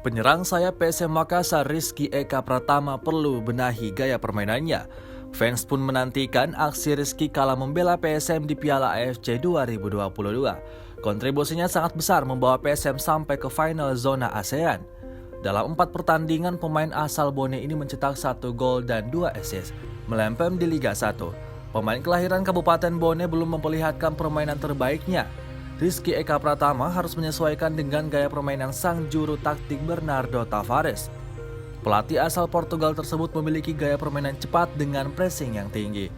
Penyerang sayap PSM Makassar Rizky Eka Pratama perlu benahi gaya permainannya. Fans pun menantikan aksi Rizky kala membela PSM di Piala AFC 2022. Kontribusinya sangat besar membawa PSM sampai ke final zona ASEAN. Dalam 4 pertandingan, pemain asal Bone ini mencetak 1 gol dan 2 assist, melempem di Liga 1. Pemain kelahiran Kabupaten Bone belum memperlihatkan permainan terbaiknya. Rizky Eka Pratama harus menyesuaikan dengan gaya permainan sang juru taktik Bernardo Tavares. Pelatih asal Portugal tersebut memiliki gaya permainan cepat dengan pressing yang tinggi.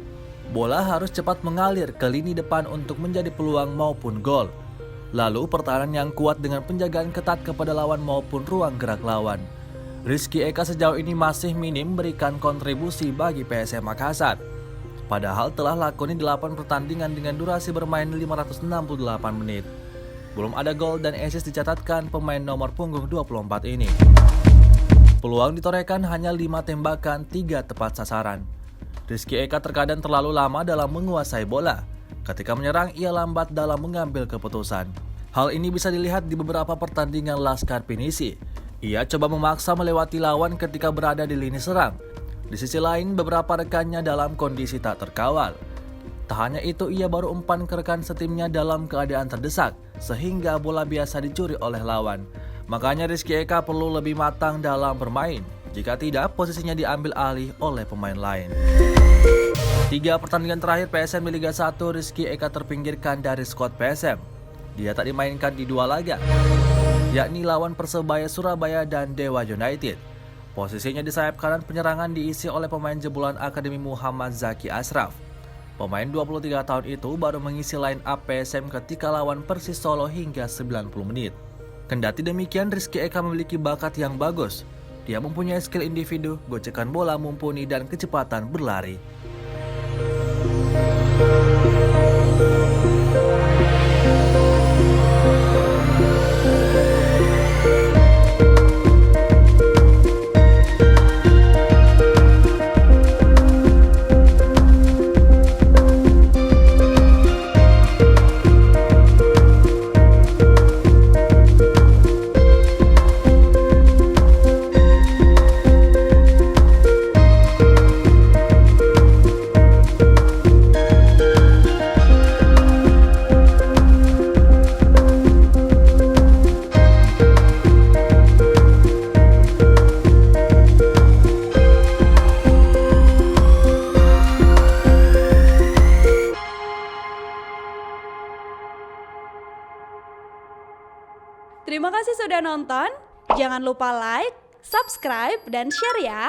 Bola harus cepat mengalir ke lini depan untuk menjadi peluang maupun gol. Lalu pertahanan yang kuat dengan penjagaan ketat kepada lawan maupun ruang gerak lawan. Rizky Eka sejauh ini masih minim memberikan kontribusi bagi PSM Makassar. Padahal telah lakoni 8 pertandingan dengan durasi bermain 568 menit. Belum ada gol dan assist dicatatkan pemain nomor punggung 24 ini. Peluang ditorehkan hanya 5 tembakan, 3 tepat sasaran. Rizky Eka terkadang terlalu lama dalam menguasai bola. Ketika menyerang, ia lambat dalam mengambil keputusan. Hal ini bisa dilihat di beberapa pertandingan Laskar Pinisi. Ia coba memaksa melewati lawan ketika berada di lini serang. Di sisi lain, beberapa rekannya dalam kondisi tak terkawal. Tak hanya itu, ia baru umpan ke rekan setimnya dalam keadaan terdesak, sehingga bola biasa dicuri oleh lawan. Makanya Rizky Eka perlu lebih matang dalam bermain. Jika tidak, posisinya diambil alih oleh pemain lain. 3 pertandingan terakhir PSM di Liga 1, Rizky Eka terpinggirkan dari skuad PSM. Dia tak dimainkan di 2 laga, yakni lawan Persebaya Surabaya dan Dewa United. Posisinya di sayap kanan penyerangan diisi oleh pemain jebolan Akademi Muhammad Zaki Ashraf. Pemain 23 tahun itu baru mengisi line up PSM ketika lawan Persis Solo hingga 90 menit. Kendati demikian, Rizky Eka memiliki bakat yang bagus. Dia mempunyai skill individu, gocekan bola mumpuni dan kecepatan berlari. Terima kasih sudah nonton. Jangan lupa like, subscribe, dan share ya.